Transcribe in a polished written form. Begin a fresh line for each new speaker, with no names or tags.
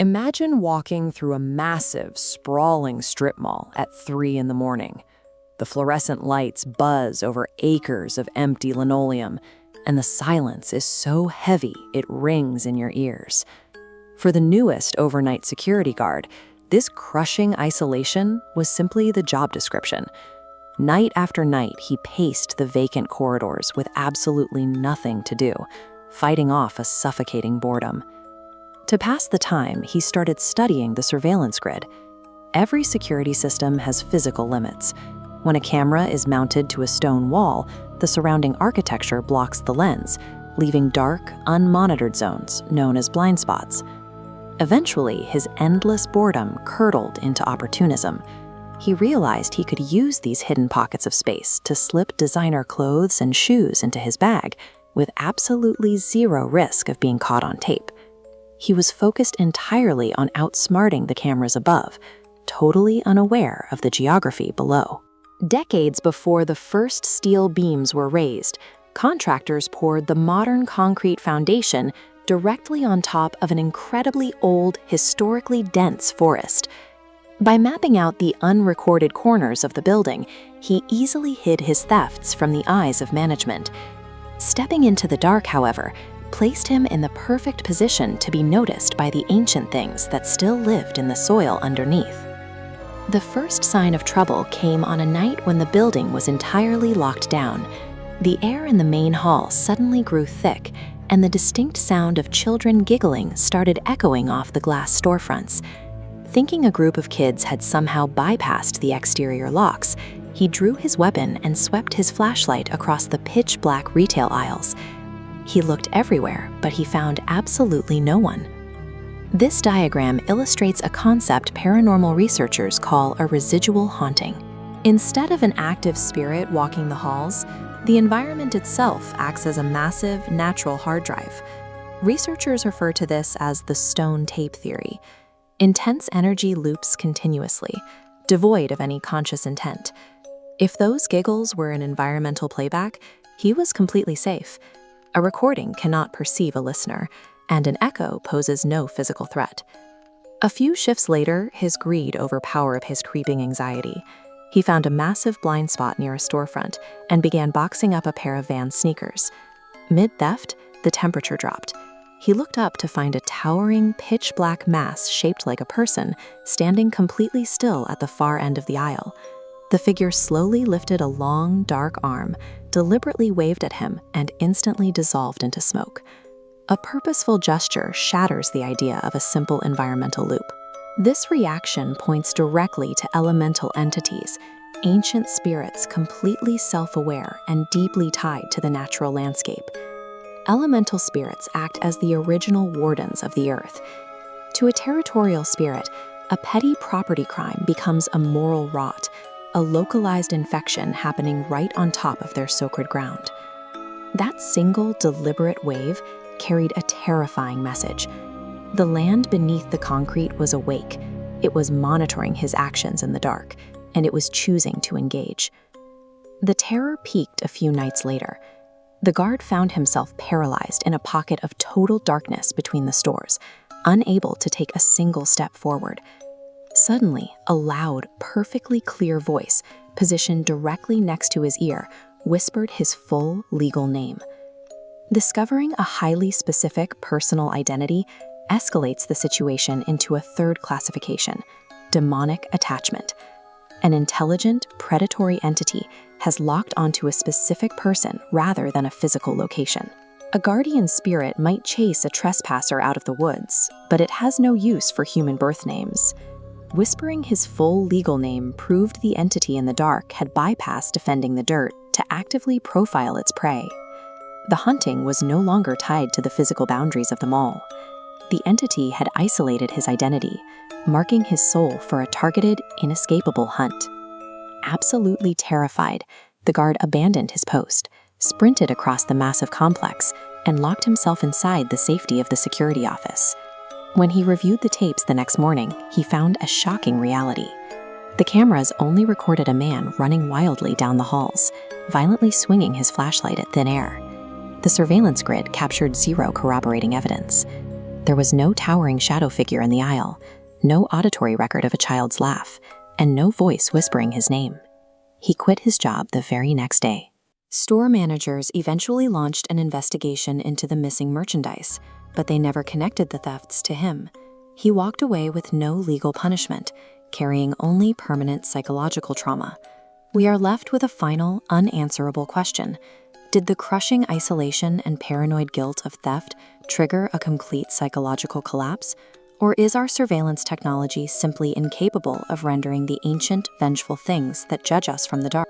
Imagine walking through a massive, sprawling strip mall at 3 in the morning. The fluorescent lights buzz over acres of empty linoleum, and the silence is so heavy it rings in your ears. For the newest overnight security guard, this crushing isolation was simply the job description. Night after night, he paced the vacant corridors with absolutely nothing to do, fighting off a suffocating boredom. To pass the time, he started studying the surveillance grid. Every security system has physical limits. When a camera is mounted to a stone wall, the surrounding architecture blocks the lens, leaving dark, unmonitored zones known as blind spots. Eventually, his endless boredom curdled into opportunism. He realized he could use these hidden pockets of space to slip designer clothes and shoes into his bag with absolutely zero risk of being caught on tape. He was focused entirely on outsmarting the cameras above, totally unaware of the geography below. Decades before the first steel beams were raised, contractors poured the modern concrete foundation directly on top of an incredibly old, historically dense forest. By mapping out the unrecorded corners of the building, he easily hid his thefts from the eyes of management. Stepping into the dark, however, placed him in the perfect position to be noticed by the ancient things that still lived in the soil underneath. The first sign of trouble came on a night when the building was entirely locked down. The air in the main hall suddenly grew thick, and the distinct sound of children giggling started echoing off the glass storefronts. Thinking a group of kids had somehow bypassed the exterior locks, he drew his weapon and swept his flashlight across the pitch-black retail aisles. He looked everywhere, but he found absolutely no one. This diagram illustrates a concept paranormal researchers call a residual haunting. Instead of an active spirit walking the halls, the environment itself acts as a massive, natural hard drive. Researchers refer to this as the stone tape theory. Intense energy loops continuously, devoid of any conscious intent. If those giggles were an environmental playback, he was completely safe. A recording cannot perceive a listener, and an echo poses no physical threat. A few shifts later, his greed overpowered his creeping anxiety. He found a massive blind spot near a storefront and began boxing up a pair of Vans sneakers. Mid-theft, the temperature dropped. He looked up to find a towering, pitch-black mass shaped like a person standing completely still at the far end of the aisle. The figure slowly lifted a long, dark arm, deliberately waved at him, and instantly dissolved into smoke. A purposeful gesture shatters the idea of a simple environmental loop. This reaction points directly to elemental entities, ancient spirits completely self-aware and deeply tied to the natural landscape. Elemental spirits act as the original wardens of the earth. To a territorial spirit, a petty property crime becomes a moral rot, a localized infection happening right on top of their sacred ground. That single, deliberate wave carried a terrifying message. The land beneath the concrete was awake. It was monitoring his actions in the dark, and it was choosing to engage. The terror peaked a few nights later. The guard found himself paralyzed in a pocket of total darkness between the stores, unable to take a single step forward. Suddenly, a loud, perfectly clear voice, positioned directly next to his ear, whispered his full legal name. Discovering a highly specific personal identity escalates the situation into a third classification: demonic attachment. An intelligent, predatory entity has locked onto a specific person rather than a physical location. A guardian spirit might chase a trespasser out of the woods, but it has no use for human birth names. Whispering his full legal name proved the entity in the dark had bypassed defending the dirt to actively profile its prey. The hunting was no longer tied to the physical boundaries of the mall. The entity had isolated his identity, marking his soul for a targeted, inescapable hunt. Absolutely terrified, the guard abandoned his post, sprinted across the massive complex, and locked himself inside the safety of the security office. When he reviewed the tapes the next morning, he found a shocking reality. The cameras only recorded a man running wildly down the halls, violently swinging his flashlight at thin air. The surveillance grid captured zero corroborating evidence.
There was no towering shadow figure in the aisle, no auditory record of a child's laugh, and no voice whispering his name. He quit his job the very next day. Store managers eventually launched an investigation into the missing merchandise, but they never connected the thefts to him. He walked away with no legal punishment, carrying only permanent psychological trauma. We are left with a final, unanswerable question. Did the crushing isolation and paranoid guilt of theft trigger a complete psychological collapse? Or is our surveillance technology simply incapable of rendering the ancient, vengeful things that judge us from the dark?